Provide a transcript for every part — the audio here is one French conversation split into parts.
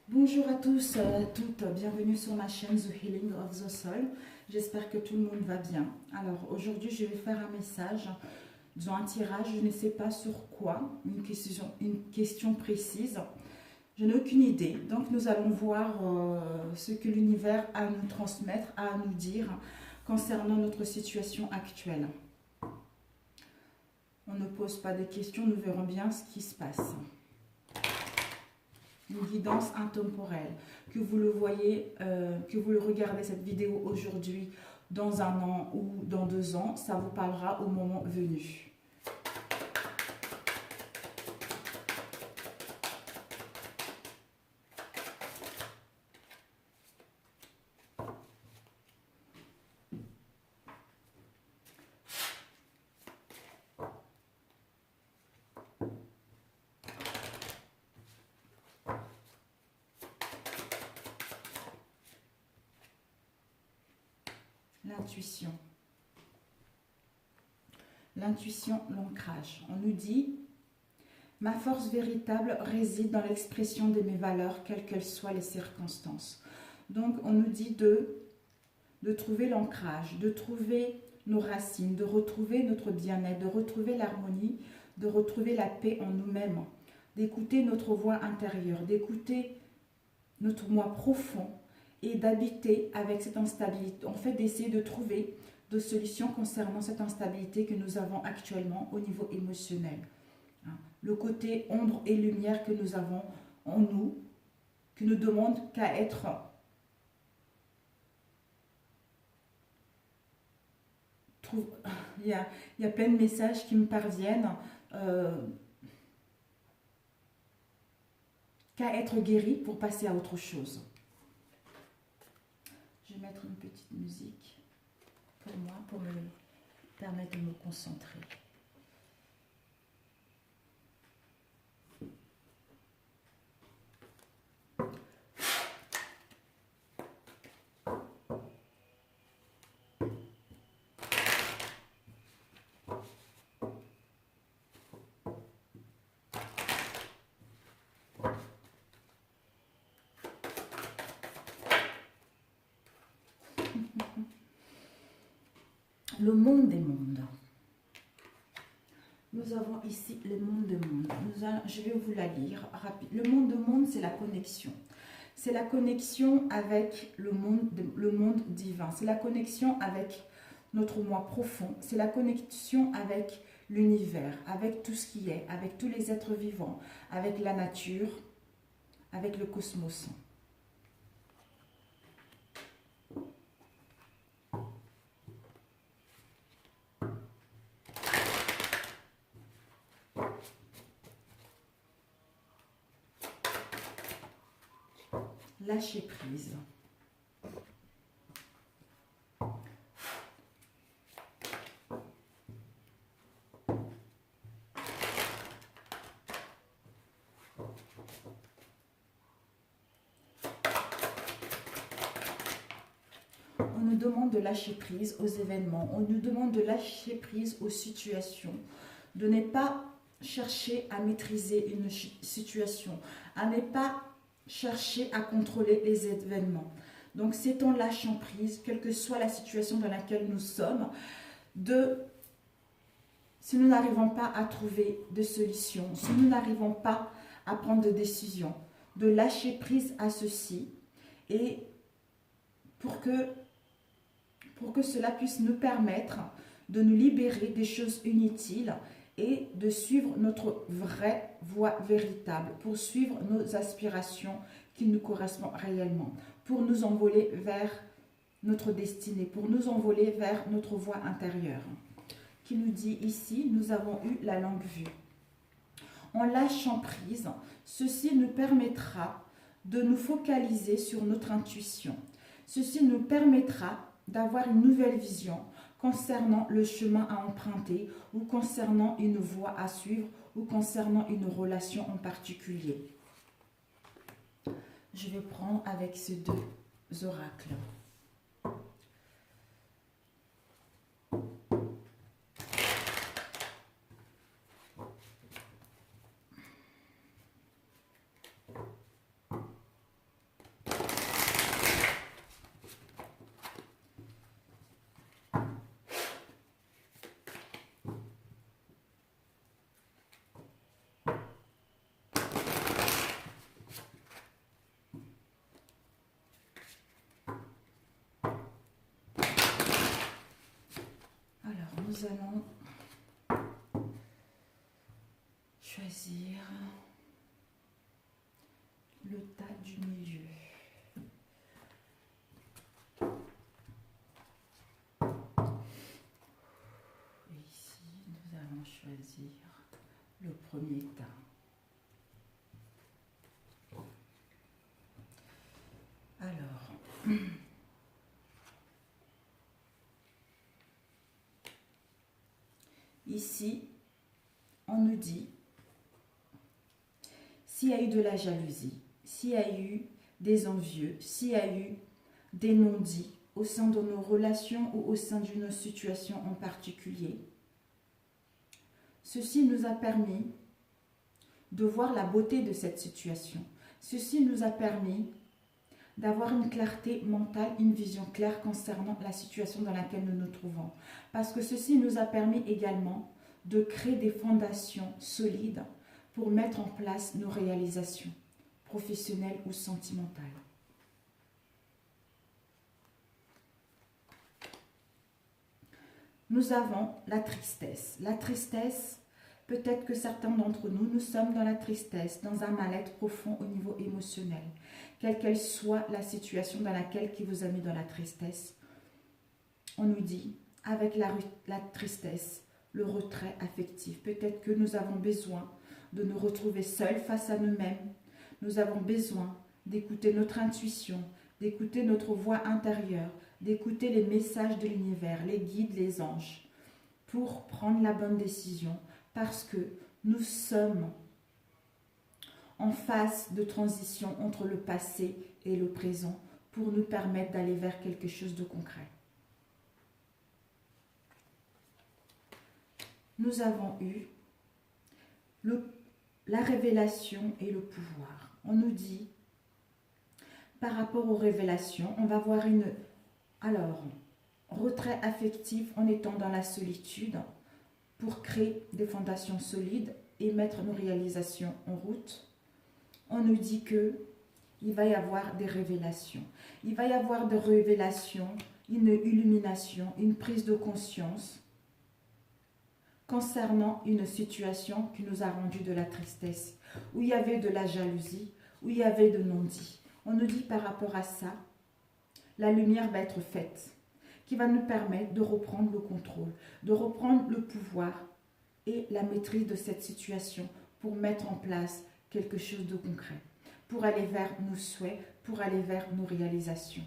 Bonjour à tous, à toutes, bienvenue sur ma chaîne The Healing of the Soul. J'espère que tout le monde va bien. Alors aujourd'hui je vais faire un message, disons un tirage, je ne sais pas sur quoi, une question précise. Je n'ai aucune idée, donc nous allons voir ce que l'univers a à nous transmettre, a à nous dire concernant notre situation actuelle. On ne pose pas de questions, nous verrons bien ce qui se passe. Une guidance intemporelle. Que vous le voyez, que vous le regardez cette vidéo aujourd'hui, dans un an ou dans 2 ans, ça vous parlera au moment venu. L'intuition. L'intuition, l'ancrage. On nous dit, ma force véritable réside dans l'expression de mes valeurs, quelles qu'elles soient les circonstances. Donc on nous dit de trouver l'ancrage, de trouver nos racines, de retrouver notre bien-être, de retrouver l'harmonie, de retrouver la paix en nous-mêmes, d'écouter notre voix intérieure, d'écouter notre moi profond et d'habiter avec cette instabilité. En fait, d'essayer de trouver des solutions concernant cette instabilité que nous avons actuellement au niveau émotionnel. Le côté ombre et lumière que nous avons en nous, qui ne demande qu'à être il y a plein de messages qui me parviennent, qu'à être guéri pour passer à autre chose. Je vais mettre une petite musique pour moi, pour me permettre de me concentrer. Le monde des mondes. Nous avons ici le monde des mondes. Je vais vous la lire rapide. Le monde des mondes, c'est la connexion. C'est la connexion avec le monde divin. C'est la connexion avec notre moi profond. C'est la connexion avec l'univers, avec tout ce qui est, avec tous les êtres vivants, avec la nature, avec le cosmos. Lâcher prise. On nous demande de lâcher prise aux événements, on nous demande de lâcher prise aux situations, de ne pas chercher à maîtriser une situation, à ne pas chercher à contrôler les événements. Donc c'est en lâchant prise, quelle que soit la situation dans laquelle nous sommes, si nous n'arrivons pas à trouver de solution, si nous n'arrivons pas à prendre de décision, de lâcher prise à ceci et pour que cela puisse nous permettre de nous libérer des choses inutiles et de suivre notre vraie voie véritable, pour suivre nos aspirations qui nous correspondent réellement, pour nous envoler vers notre destinée, pour nous envoler vers notre voie intérieure. Qui nous dit ici, nous avons eu la langue vue. En lâchant prise, ceci nous permettra de nous focaliser sur notre intuition. Ceci nous permettra d'avoir une nouvelle vision concernant le chemin à emprunter ou concernant une voie à suivre ou concernant une relation en particulier. Je vais prendre avec ces deux oracles. allons choisir le tas du milieu. Et ici, nous allons choisir le premier tas. Alors, ici, on nous dit, s'il y a eu de la jalousie, s'il y a eu des envieux, s'il y a eu des non-dits au sein de nos relations ou au sein d'une situation en particulier, ceci nous a permis de voir la beauté de cette situation. Ceci nous a permis d'avoir une clarté mentale, une vision claire concernant la situation dans laquelle nous nous trouvons. Parce que ceci nous a permis également de créer des fondations solides pour mettre en place nos réalisations professionnelles ou sentimentales. Nous avons la tristesse. La tristesse, peut-être que certains d'entre nous, nous sommes dans la tristesse, dans un mal-être profond au niveau émotionnel. Quelle qu'elle soit la situation dans laquelle qui vous a mis dans la tristesse, on nous dit, avec la tristesse, le retrait affectif. Peut-être que nous avons besoin de nous retrouver seuls face à nous-mêmes. Nous avons besoin d'écouter notre intuition, d'écouter notre voix intérieure, d'écouter les messages de l'univers, les guides, les anges, pour prendre la bonne décision, parce que nous sommes en phase de transition entre le passé et le présent pour nous permettre d'aller vers quelque chose de concret. Nous avons eu la révélation et le pouvoir. On nous dit, par rapport aux révélations, on va voir retrait affectif en étant dans la solitude pour créer des fondations solides et mettre nos réalisations en route. On nous dit qu'il va y avoir des révélations. Il va y avoir des révélations, une illumination, une prise de conscience concernant une situation qui nous a rendu de la tristesse, où il y avait de la jalousie, où il y avait de non-dits. On nous dit par rapport à ça, la lumière va être faite, qui va nous permettre de reprendre le contrôle, de reprendre le pouvoir et la maîtrise de cette situation pour mettre en place quelque chose de concret, pour aller vers nos souhaits, pour aller vers nos réalisations.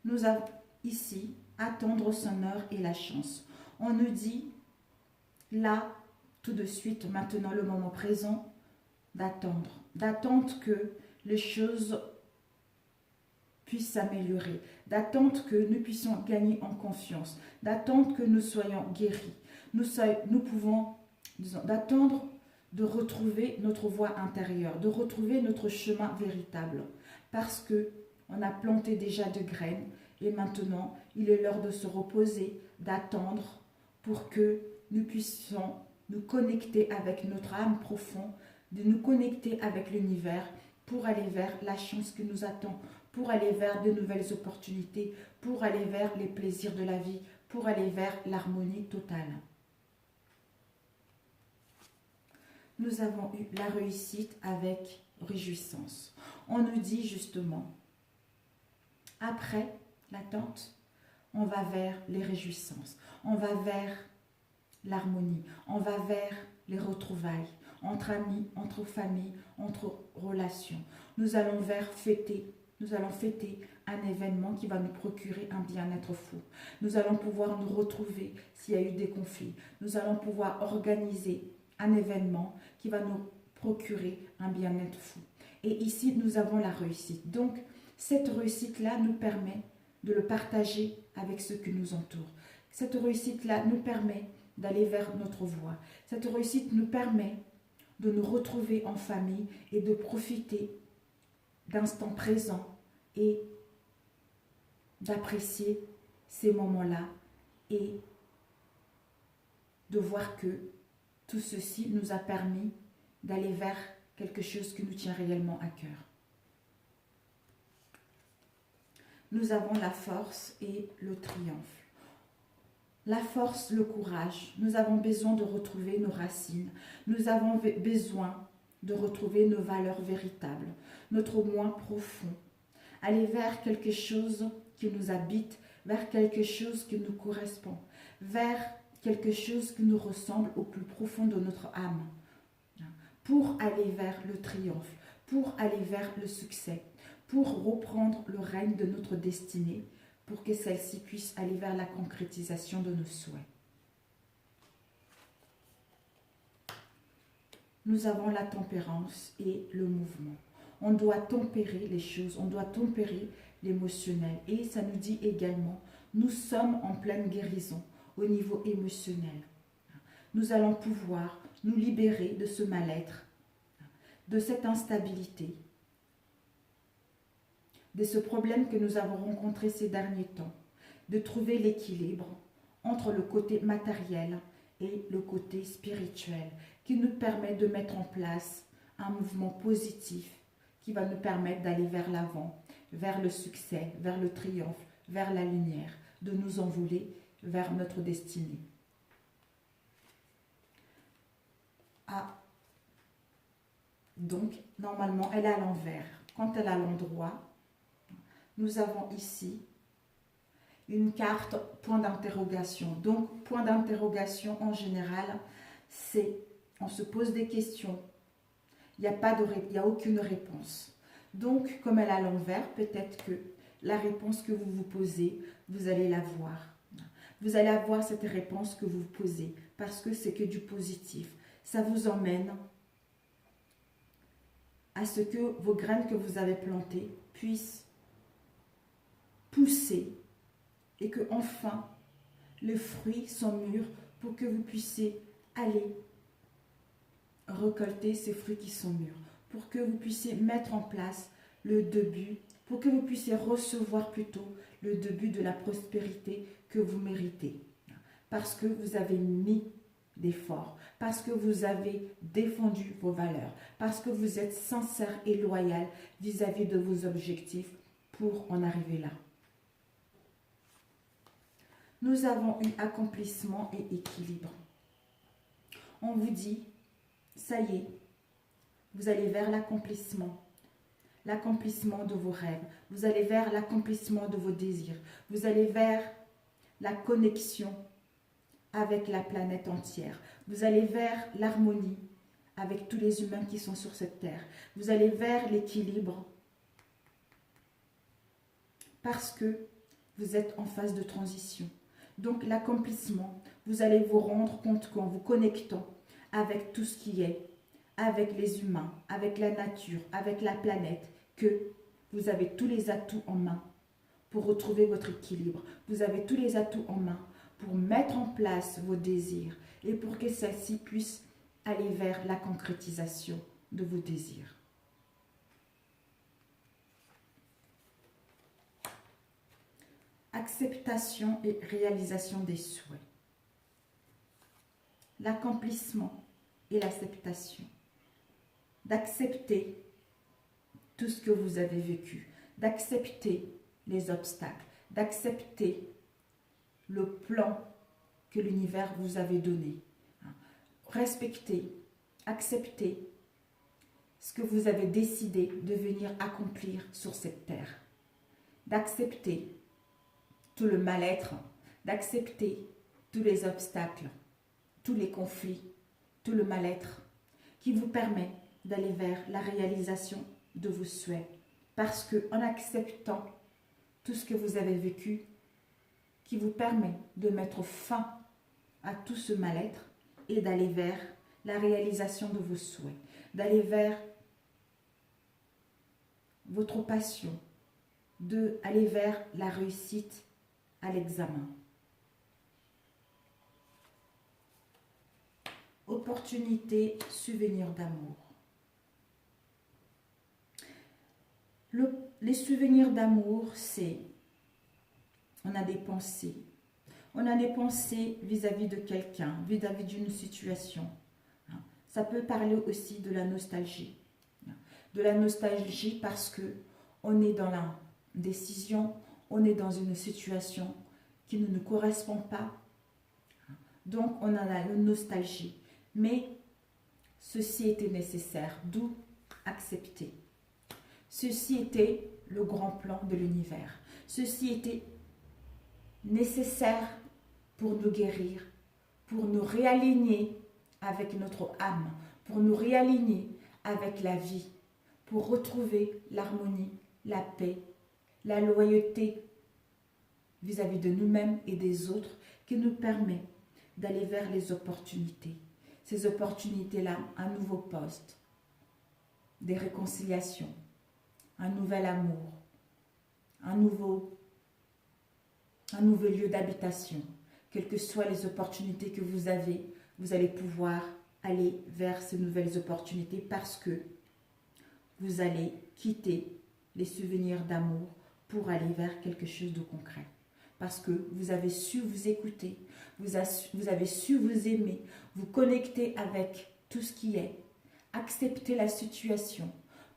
Nous avons ici attendre son heure et la chance. On nous dit là, tout de suite, maintenant le moment présent, d'attendre que les choses puissent s'améliorer, d'attendre que nous puissions gagner en confiance, d'attendre que nous soyons guéris. Nous pouvons, d'attendre de retrouver notre voie intérieure, de retrouver notre chemin véritable, parce que on a planté déjà de graines et maintenant il est l'heure de se reposer, d'attendre pour que nous puissions nous connecter avec notre âme profonde, de nous connecter avec l'univers pour aller vers la chance qui nous attend, pour aller vers de nouvelles opportunités, pour aller vers les plaisirs de la vie, pour aller vers l'harmonie totale. Nous avons eu la réussite avec réjouissance. On nous dit justement, après l'attente, on va vers les réjouissances, on va vers l'harmonie, on va vers les retrouvailles entre amis, entre familles, entre relations. Nous allons fêter un événement qui va nous procurer un bien-être fou. Nous allons pouvoir nous retrouver s'il y a eu des conflits. Nous allons pouvoir organiser un événement qui va nous procurer un bien-être fou. Et ici, nous avons la réussite. Donc, cette réussite-là nous permet de le partager avec ceux qui nous entourent. Cette réussite-là nous permet d'aller vers notre voie. Cette réussite nous permet de nous retrouver en famille et de profiter d'instants présents et d'apprécier ces moments-là et de voir que tout ceci nous a permis d'aller vers quelque chose qui nous tient réellement à cœur. nous avons la force et le triomphe. La force, le courage. Nous avons besoin de retrouver nos racines. Nous avons besoin de retrouver nos valeurs véritables, notre moi profond. Aller vers quelque chose qui nous habite, vers quelque chose qui nous correspond, vers quelque chose qui nous ressemble au plus profond de notre âme, pour aller vers le triomphe, pour aller vers le succès, pour reprendre le règne de notre destinée, pour que celle-ci puisse aller vers la concrétisation de nos souhaits. Nous avons la tempérance et le mouvement. On doit tempérer les choses, on doit tempérer l'émotionnel. Et ça nous dit également, nous sommes en pleine guérison au niveau émotionnel. Nous allons pouvoir nous libérer de ce mal-être, de cette instabilité, de ce problème que nous avons rencontré ces derniers temps, de trouver l'équilibre entre le côté matériel et le côté spirituel, qui nous permet de mettre en place un mouvement positif qui va nous permettre d'aller vers l'avant, vers le succès, vers le triomphe, vers la lumière, de nous envoler vers notre destinée. Ah, donc, normalement, elle est à l'envers. Quand elle est à l'endroit, nous avons ici une carte point d'interrogation. Donc, point d'interrogation en général, c'est on se pose des questions. Il n'y a aucune réponse. Donc, comme elle est à l'envers, peut-être que la réponse que vous vous posez, vous allez la voir. Vous allez avoir cette réponse que vous vous posez parce que c'est que du positif. Ça vous emmène à ce que vos graines que vous avez plantées puissent pousser et que enfin les fruits sont mûrs pour que vous puissiez aller récolter ces fruits qui sont mûrs, pour que vous puissiez mettre en place le début, pour que vous puissiez recevoir plutôt le début de la prospérité que vous méritez. Parce que vous avez mis d'efforts, parce que vous avez défendu vos valeurs, parce que vous êtes sincère et loyal vis-à-vis de vos objectifs pour en arriver là. Nous avons eu accomplissement et équilibre. On vous dit, ça y est, vous allez vers l'accomplissement de vos rêves, vous allez vers l'accomplissement de vos désirs, vous allez vers la connexion avec la planète entière, vous allez vers l'harmonie avec tous les humains qui sont sur cette terre, vous allez vers l'équilibre parce que vous êtes en phase de transition. Donc l'accomplissement, vous allez vous rendre compte qu'en vous connectant avec tout ce qui est, avec les humains, avec la nature, avec la planète, que vous avez tous les atouts en main pour retrouver votre équilibre. Vous avez tous les atouts en main pour mettre en place vos désirs et pour que celle-ci puisse aller vers la concrétisation de vos désirs. Acceptation et réalisation des souhaits. L'accomplissement et l'acceptation. D'accepter tout ce que vous avez vécu, d'accepter les obstacles, d'accepter le plan que l'univers vous avait donné. Respecter, accepter ce que vous avez décidé de venir accomplir sur cette terre. D'accepter tout le mal-être, d'accepter tous les obstacles, tous les conflits, tout le mal-être qui vous permet d'aller vers la réalisation de vos souhaits. Parce qu'en acceptant tout ce que vous avez vécu, qui vous permet de mettre fin à tout ce mal-être et d'aller vers la réalisation de vos souhaits, d'aller vers votre passion, d'aller vers la réussite à l'examen. Opportunité, souvenir d'amour. Les souvenirs d'amour, c'est, on a des pensées. On a des pensées vis-à-vis de quelqu'un, vis-à-vis d'une situation. Ça peut parler aussi de la nostalgie. De la nostalgie parce que on est dans la décision, on est dans une situation qui ne nous correspond pas. Donc, on a la nostalgie. Mais ceci était nécessaire, d'où accepter. Ceci était le grand plan de l'univers. Ceci était nécessaire pour nous guérir, pour nous réaligner avec notre âme, pour nous réaligner avec la vie, pour retrouver l'harmonie, la paix, la loyauté vis-à-vis de nous-mêmes et des autres qui nous permet d'aller vers les opportunités. Ces opportunités-là, un nouveau poste, des réconciliations, un nouvel amour, un nouveau lieu d'habitation. Quelles que soient les opportunités que vous avez, vous allez pouvoir aller vers ces nouvelles opportunités parce que vous allez quitter les souvenirs d'amour pour aller vers quelque chose de concret. Parce que vous avez su vous écouter, vous avez su vous aimer, vous connecter avec tout ce qui est, accepter la situation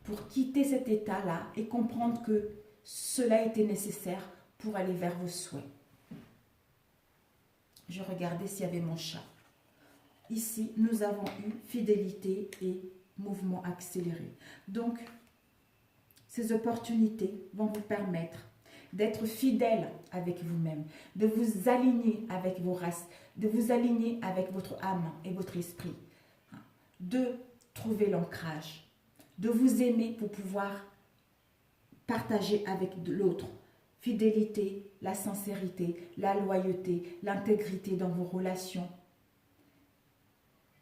pour quitter cet état-là et comprendre que cela était nécessaire pour aller vers vos souhaits. Je regardais s'il y avait mon chat. Ici, nous avons eu fidélité et mouvement accéléré. Donc, ces opportunités vont vous permettre d'être fidèle avec vous-même, de vous aligner avec vos races, de vous aligner avec votre âme et votre esprit, de trouver l'ancrage, de vous aimer pour pouvoir partager avec l'autre. Fidélité, la sincérité, la loyauté, l'intégrité dans vos relations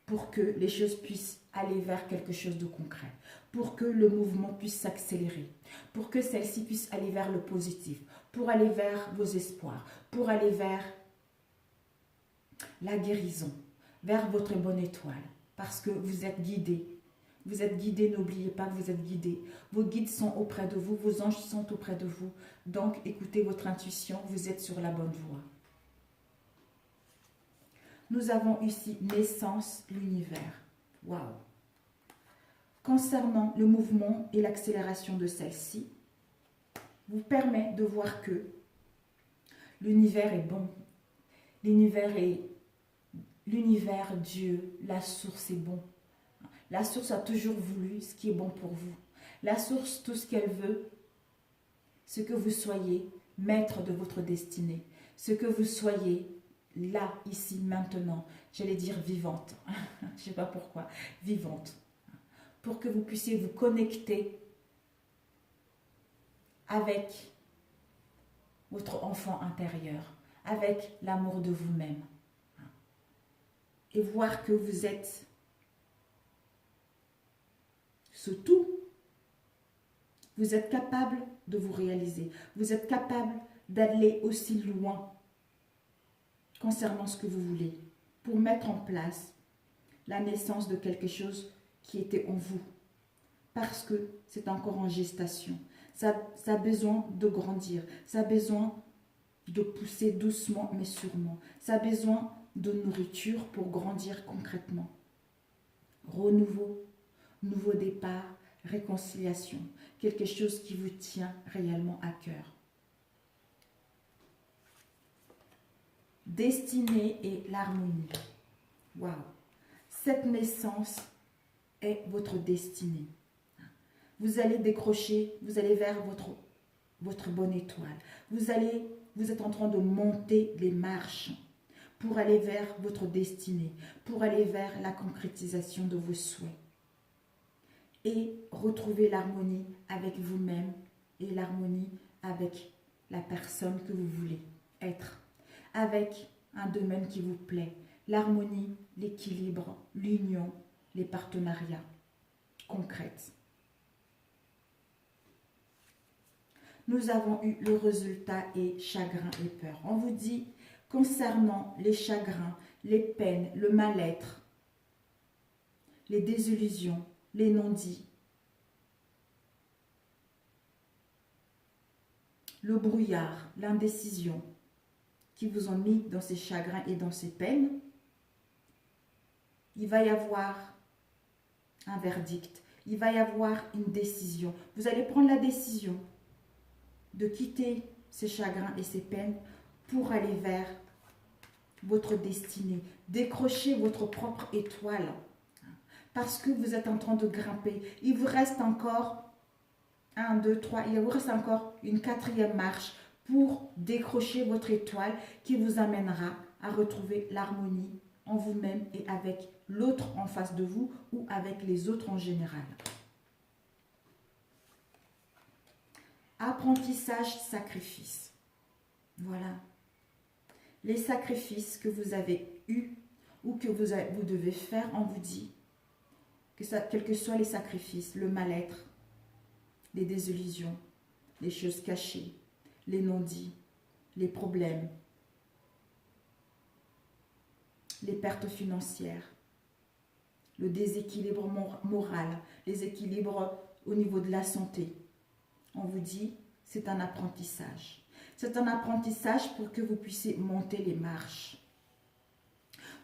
pour que les choses puissent aller vers quelque chose de concret, pour que le mouvement puisse s'accélérer, pour que celle-ci puisse aller vers le positif, pour aller vers vos espoirs, pour aller vers la guérison, vers votre bonne étoile, parce que vous êtes guidés. Vous êtes guidés, n'oubliez pas que vous êtes guidés. Vos guides sont auprès de vous, vos anges sont auprès de vous. Donc, écoutez votre intuition, vous êtes sur la bonne voie. Nous avons ici naissance, l'univers. Waouh! Concernant le mouvement et l'accélération de celle-ci, vous permet de voir que l'univers est bon. L'univers, Dieu, la source est bon. La source a toujours voulu ce qui est bon pour vous. La source, tout ce qu'elle veut, ce que vous soyez maître de votre destinée, ce que vous soyez là, ici, maintenant, j'allais dire vivante, je ne sais pas pourquoi, vivante, pour que vous puissiez vous connecter avec votre enfant intérieur, avec l'amour de vous-même, et voir que vous êtes ce tout. Vous êtes capable de vous réaliser. Vous êtes capable d'aller aussi loin concernant ce que vous voulez pour mettre en place la naissance de quelque chose qui était en vous. Parce que c'est encore en gestation. Ça a besoin de grandir. Ça a besoin de pousser doucement mais sûrement. Ça a besoin de nourriture pour grandir concrètement. Renouveau. Nouveau départ, réconciliation, quelque chose qui vous tient réellement à cœur. Destinée et l'harmonie. Waouh! Cette naissance est votre destinée. Vous allez décrocher, vous allez vers votre bonne étoile. Vous êtes en train de monter les marches pour aller vers votre destinée, pour aller vers la concrétisation de vos souhaits. Et retrouver l'harmonie avec vous-même et l'harmonie avec la personne que vous voulez être, avec un domaine qui vous plaît, l'harmonie, l'équilibre, l'union, les partenariats concrets. Nous avons eu le résultat et chagrin et peur. On vous dit concernant les chagrins, les peines, le mal-être, les désillusions, les non-dits, le brouillard, l'indécision qui vous ont mis dans ces chagrins et dans ces peines, il va y avoir un verdict, il va y avoir une décision. Vous allez prendre la décision de quitter ces chagrins et ces peines pour aller vers votre destinée. Décrochez votre propre étoile. Parce que vous êtes en train de grimper. Il vous reste encore 1, 2, 3. Il vous reste encore une 4e marche pour décrocher votre étoile qui vous amènera à retrouver l'harmonie en vous-même et avec l'autre en face de vous ou avec les autres en général. Apprentissage, sacrifice. Voilà. Les sacrifices que vous avez eus ou que vous devez faire, on vous dit, quels que soient les sacrifices, le mal-être, les désillusions, les choses cachées, les non-dits, les problèmes, les pertes financières, le déséquilibre moral, les équilibres au niveau de la santé. On vous dit, c'est un apprentissage. C'est un apprentissage pour que vous puissiez monter les marches,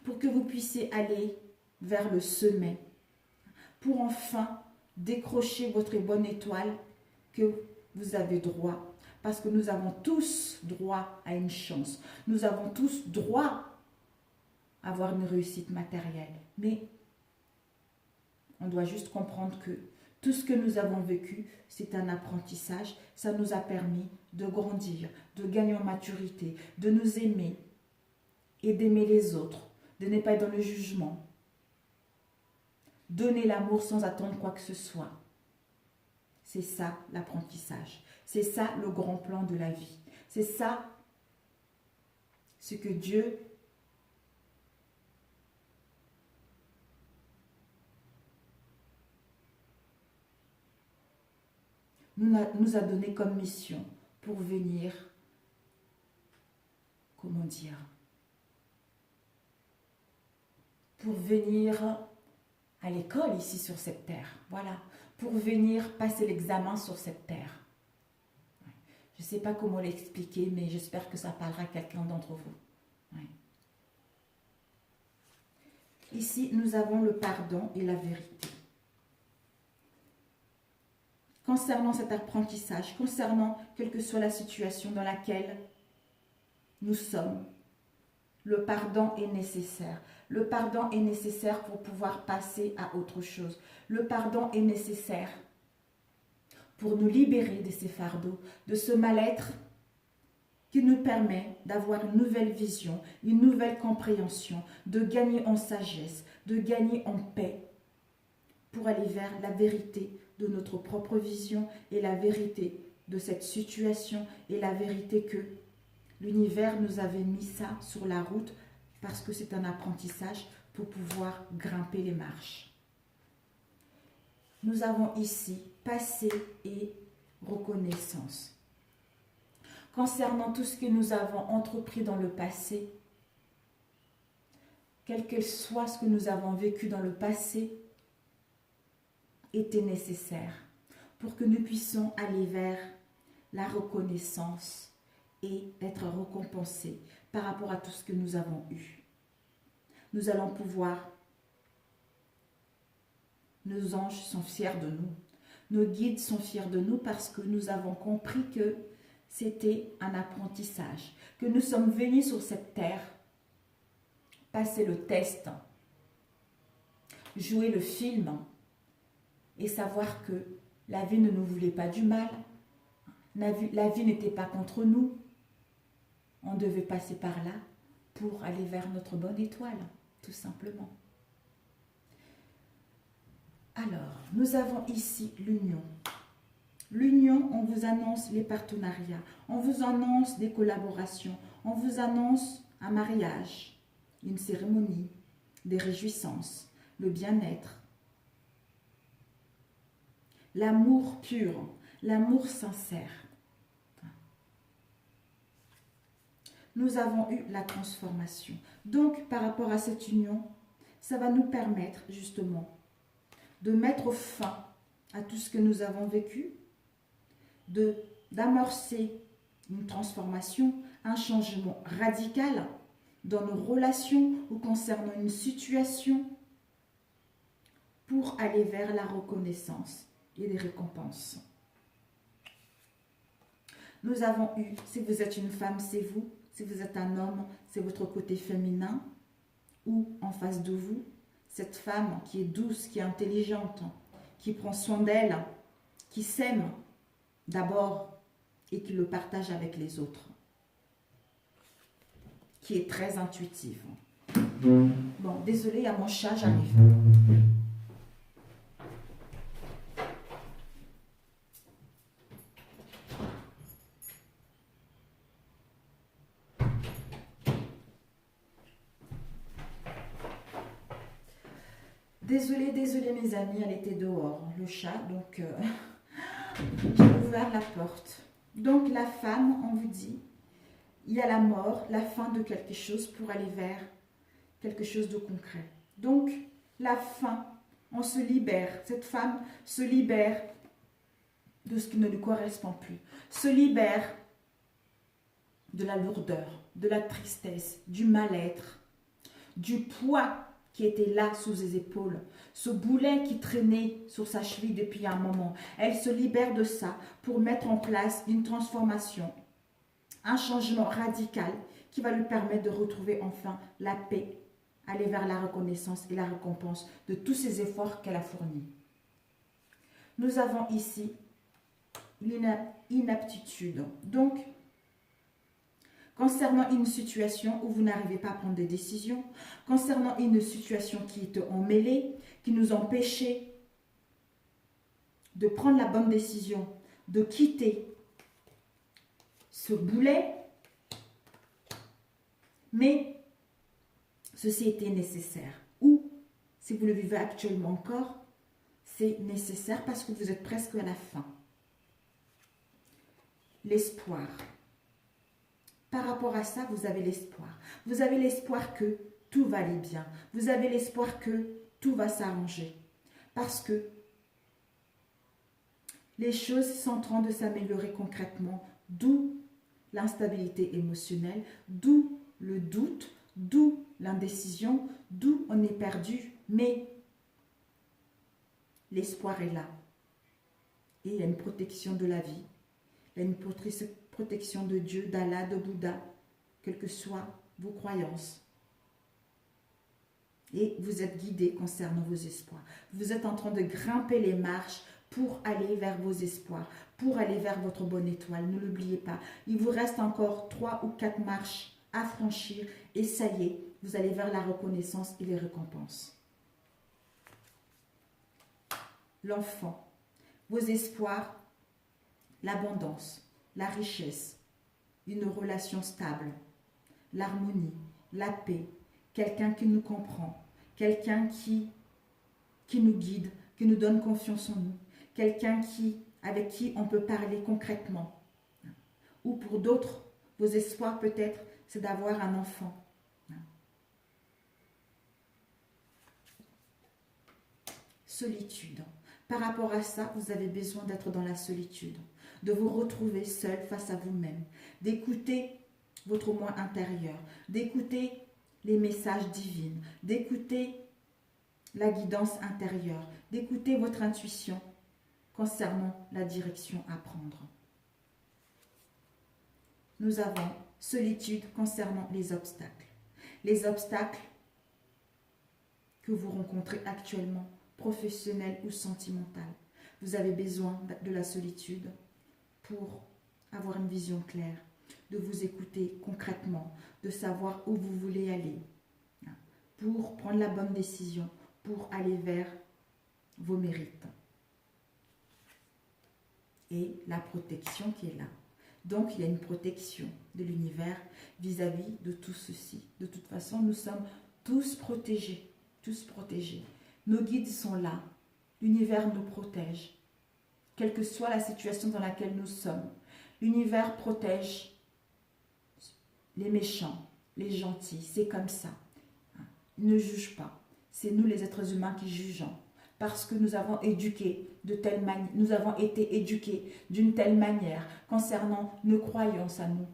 pour que vous puissiez aller vers le sommet, pour enfin décrocher votre bonne étoile que vous avez droit. Parce que nous avons tous droit à une chance. Nous avons tous droit à avoir une réussite matérielle. Mais on doit juste comprendre que tout ce que nous avons vécu, c'est un apprentissage. Ça nous a permis de grandir, de gagner en maturité, de nous aimer et d'aimer les autres, de ne pas être dans le jugement. Donner l'amour sans attendre quoi que ce soit. C'est ça l'apprentissage. C'est ça le grand plan de la vie. C'est ça ce que Dieu nous a donné comme mission pour venir, comment dire, pour venir à l'école ici sur cette terre. Voilà, pour venir passer l'examen sur cette terre. Je ne sais pas comment l'expliquer, mais j'espère que ça parlera à quelqu'un d'entre vous. Ouais. Ici, nous avons le pardon et la vérité. Concernant cet apprentissage, concernant quelle que soit la situation dans laquelle nous sommes, le pardon est nécessaire. Le pardon est nécessaire pour pouvoir passer à autre chose. Le pardon est nécessaire pour nous libérer de ces fardeaux, de ce mal-être qui nous permet d'avoir une nouvelle vision, une nouvelle compréhension, de gagner en sagesse, de gagner en paix, pour aller vers la vérité de notre propre vision et la vérité de cette situation et la vérité que l'univers nous avait mis ça sur la route parce que c'est un apprentissage pour pouvoir grimper les marches. Nous avons ici passé et reconnaissance. Concernant tout ce que nous avons entrepris dans le passé, quel que soit ce que nous avons vécu dans le passé, était nécessaire pour que nous puissions aller vers la reconnaissance et être récompensés par rapport à tout ce que nous avons eu. Nous allons pouvoir, nos anges sont fiers de nous, nos guides sont fiers de nous parce que nous avons compris que c'était un apprentissage, que nous sommes venus sur cette terre, passer le test, jouer le film et savoir que la vie ne nous voulait pas du mal, la vie n'était pas contre nous. On devait passer par là pour aller vers notre bonne étoile, tout simplement. Alors, nous avons ici l'union. L'union, on vous annonce les partenariats, on vous annonce des collaborations, on vous annonce un mariage, une cérémonie, des réjouissances, le bien-être, l'amour pur, l'amour sincère. Nous avons eu la transformation. Donc, par rapport à cette union, ça va nous permettre justement de mettre fin à tout ce que nous avons vécu, d'amorcer une transformation, un changement radical dans nos relations ou concernant une situation pour aller vers la reconnaissance et les récompenses. Nous avons eu, si vous êtes une femme, c'est vous. Si vous êtes un homme, c'est votre côté féminin. Ou en face de vous, cette femme qui est douce, qui est intelligente, qui prend soin d'elle, qui s'aime d'abord et qui le partage avec les autres. Qui est très intuitive. Bon, désolé, il y a mon chat, j'arrive. Désolée mes amis, elle était dehors, le chat, donc j'ai ouvert la porte. Donc la femme, on vous dit, il y a la mort, la fin de quelque chose pour aller vers quelque chose de concret. Donc la fin, on se libère, cette femme se libère de ce qui ne lui correspond plus, se libère de la lourdeur, de la tristesse, du mal-être, du poids qui était là sous ses épaules, ce boulet qui traînait sur sa cheville depuis un moment. Elle se libère de ça pour mettre en place une transformation, un changement radical qui va lui permettre de retrouver enfin la paix, aller vers la reconnaissance et la récompense de tous ces efforts qu'elle a fournis. Nous avons ici l'inaptitude. Donc, concernant une situation où vous n'arrivez pas à prendre des décisions, concernant une situation qui est emmêlée, qui nous empêchait de prendre la bonne décision, de quitter ce boulet, mais ceci était nécessaire. Ou, si vous le vivez actuellement encore, c'est nécessaire parce que vous êtes presque à la fin. L'espoir. Par rapport à ça, vous avez l'espoir. Vous avez l'espoir que tout va aller bien. Vous avez l'espoir que tout va s'arranger. Parce que les choses sont en train de s'améliorer concrètement, d'où l'instabilité émotionnelle, d'où le doute, d'où l'indécision, d'où on est perdu. Mais l'espoir est là. Et il y a une protection de la vie. Il y a une protection de Dieu, d'Allah, de Bouddha, quelles que soient vos croyances. Et vous êtes guidé concernant vos espoirs. Vous êtes en train de grimper les marches pour aller vers vos espoirs, pour aller vers votre bonne étoile. Ne l'oubliez pas. Il vous reste encore 3 ou 4 marches à franchir et ça y est, vous allez vers la reconnaissance et les récompenses. L'enfant, vos espoirs, l'abondance, la richesse, une relation stable, l'harmonie, la paix, quelqu'un qui nous comprend, quelqu'un qui nous guide, qui nous donne confiance en nous, quelqu'un avec qui on peut parler concrètement. Ou pour d'autres, vos espoirs peut-être, c'est d'avoir un enfant. Solitude. Par rapport à ça, vous avez besoin d'être dans la solitude, de vous retrouver seul face à vous-même, d'écouter votre moi intérieur, d'écouter les messages divins, d'écouter la guidance intérieure, d'écouter votre intuition concernant la direction à prendre. Nous avons solitude concernant les obstacles. Les obstacles que vous rencontrez actuellement, professionnels ou sentimentaux. Vous avez besoin de la solitude pour avoir une vision claire, de vous écouter concrètement, de savoir où vous voulez aller, pour prendre la bonne décision, pour aller vers vos mérites. Et la protection qui est là. Donc, il y a une protection de l'univers vis-à-vis de tout ceci. De toute façon, nous sommes tous protégés, tous protégés. Nos guides sont là. L'univers nous protège. Quelle que soit la situation dans laquelle nous sommes, l'univers protège les méchants, les gentils. C'est comme ça. Il ne juge pas. C'est nous les êtres humains qui jugeons. Parce que nous avons nous avons été éduqués d'une telle manière concernant nos croyances à nous,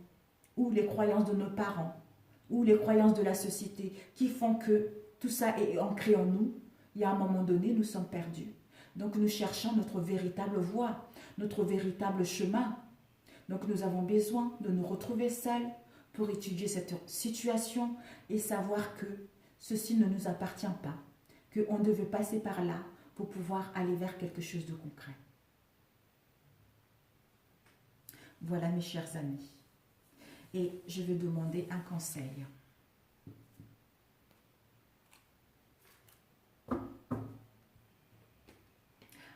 ou les croyances de nos parents, ou les croyances de la société, qui font que tout ça est ancré en nous. Et à un moment donné, nous sommes perdus. Donc nous cherchons notre véritable voie, notre véritable chemin. Donc nous avons besoin de nous retrouver seuls pour étudier cette situation et savoir que ceci ne nous appartient pas, qu'on devait passer par là pour pouvoir aller vers quelque chose de concret. Voilà mes chers amis. Et je vais demander un conseil.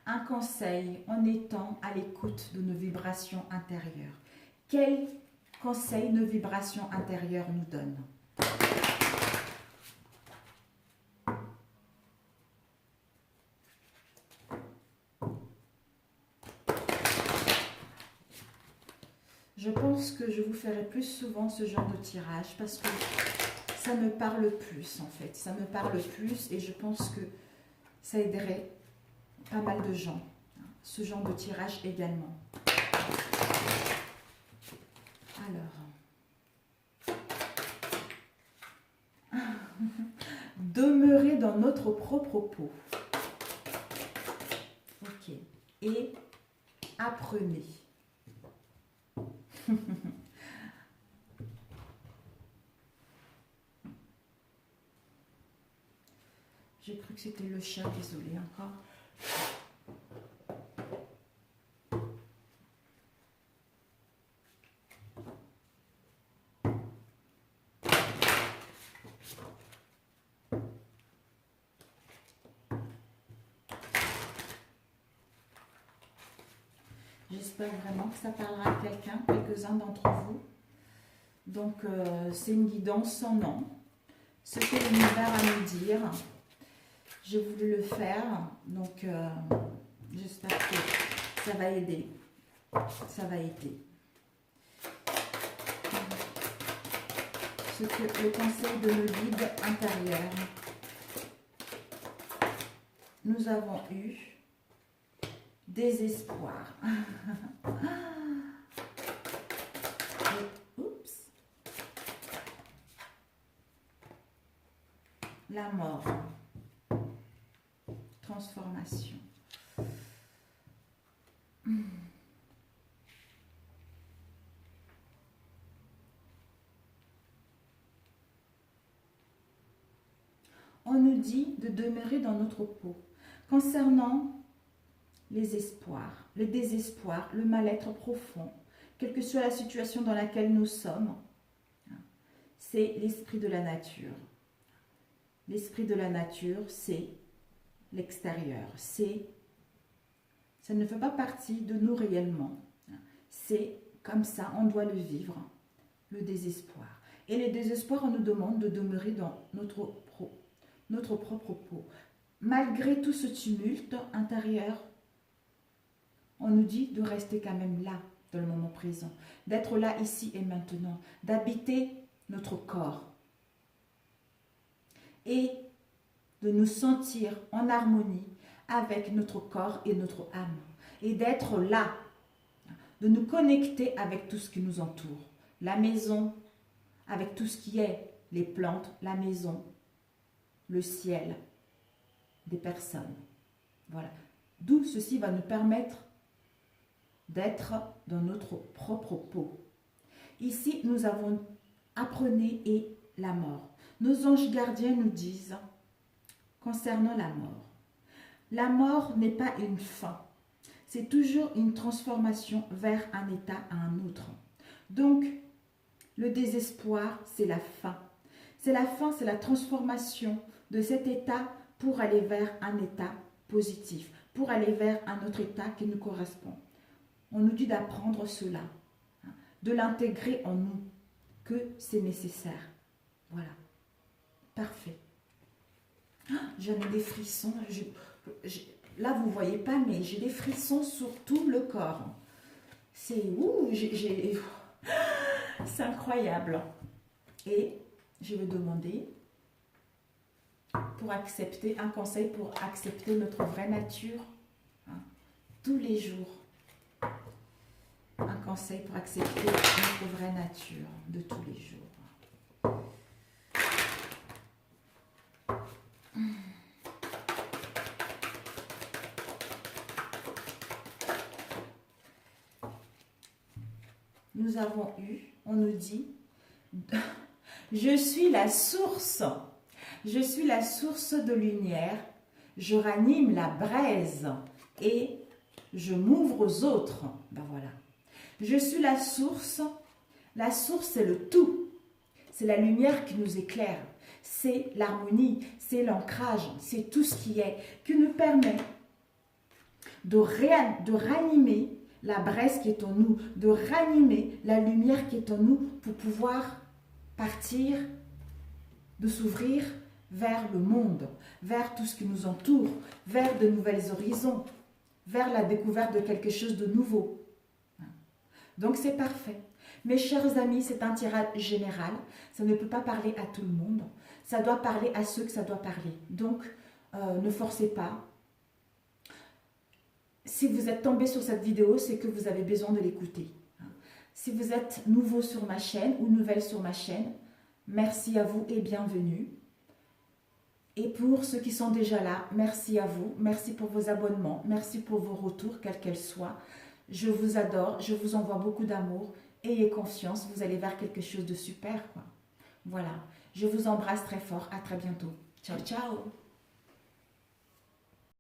Un conseil en étant à l'écoute de nos vibrations intérieures. Quel conseil nos vibrations intérieures nous donnent? Je pense que je vous ferai plus souvent ce genre de tirage parce que ça me parle plus en fait. Ça me parle plus et je pense que ça aiderait pas mal de gens. Ce genre de tirage également. Alors. Demeurer dans notre propre peau. Ok. Et apprenez. J'ai cru que c'était le chat, désolé encore. J'espère vraiment que ça parlera à quelqu'un, quelques-uns d'entre vous. Donc, c'est une guidance sans nom. Ce que l'univers a à nous dire. J'ai voulu le faire, donc j'espère que ça va aider. Ça va aider. Ce que le conseil de nos guides intérieurs. Nous avons eu désespoir. Et, oups. La mort. Transformation. On nous dit de demeurer dans notre peau. Concernant les espoirs, le désespoir, le mal-être profond, quelle que soit la situation dans laquelle nous sommes, c'est l'esprit de la nature. L'esprit de la nature, c'est l'extérieur. Ça ne fait pas partie de nous réellement. C'est comme ça, on doit le vivre, le désespoir. Et le désespoir, on nous demande de demeurer dans notre propre peau. Malgré tout ce tumulte intérieur, on nous dit de rester quand même là, dans le moment présent, d'être là, ici et maintenant, d'habiter notre corps et de nous sentir en harmonie avec notre corps et notre âme et d'être là, de nous connecter avec tout ce qui nous entoure, la maison, avec tout ce qui est les plantes, la maison, le ciel, des personnes. Voilà. D'où ceci va nous permettre d'être dans notre propre peau. Ici, nous avons apprenez et la mort. Nos anges gardiens nous disent concernant la mort n'est pas une fin. C'est toujours une transformation vers un état à un autre. Donc, le désespoir, c'est la fin. C'est la fin, c'est la transformation de cet état pour aller vers un état positif, pour aller vers un autre état qui nous correspond. On nous dit d'apprendre cela, de l'intégrer en nous, que c'est nécessaire. Voilà. Parfait. J'en ai des frissons. Là, vous ne voyez pas, mais j'ai des frissons sur tout le corps. C'est c'est incroyable. Et je vais demander pour accepter un conseil pour accepter notre vraie nature tous les jours. Un conseil pour accepter notre vraie nature de tous les jours. nous avons eu, on nous dit, je suis la source de lumière, je ranime la braise et je m'ouvre aux autres. Ben voilà. Je suis la source c'est le tout, c'est la lumière qui nous éclaire, c'est l'harmonie, c'est l'ancrage, c'est tout ce qui nous permet de ranimer la braise qui est en nous, de ranimer la lumière qui est en nous pour pouvoir partir, de s'ouvrir vers le monde, vers tout ce qui nous entoure, vers de nouveaux horizons, vers la découverte de quelque chose de nouveau. Donc c'est parfait. Mes chers amis, c'est un tirage général. Ça ne peut pas parler à tout le monde. Ça doit parler à ceux que ça doit parler. Donc, ne forcez pas. Si vous êtes tombé sur cette vidéo, c'est que vous avez besoin de l'écouter. Si vous êtes nouveau sur ma chaîne ou nouvelle sur ma chaîne, merci à vous et bienvenue. Et pour ceux qui sont déjà là, merci à vous. Merci pour vos abonnements. Merci pour vos retours, quels qu'elles soient. Je vous adore. Je vous envoie beaucoup d'amour. Ayez confiance, vous allez vers quelque chose de super, quoi. Voilà. Je vous embrasse très fort. À très bientôt. Ciao, ciao.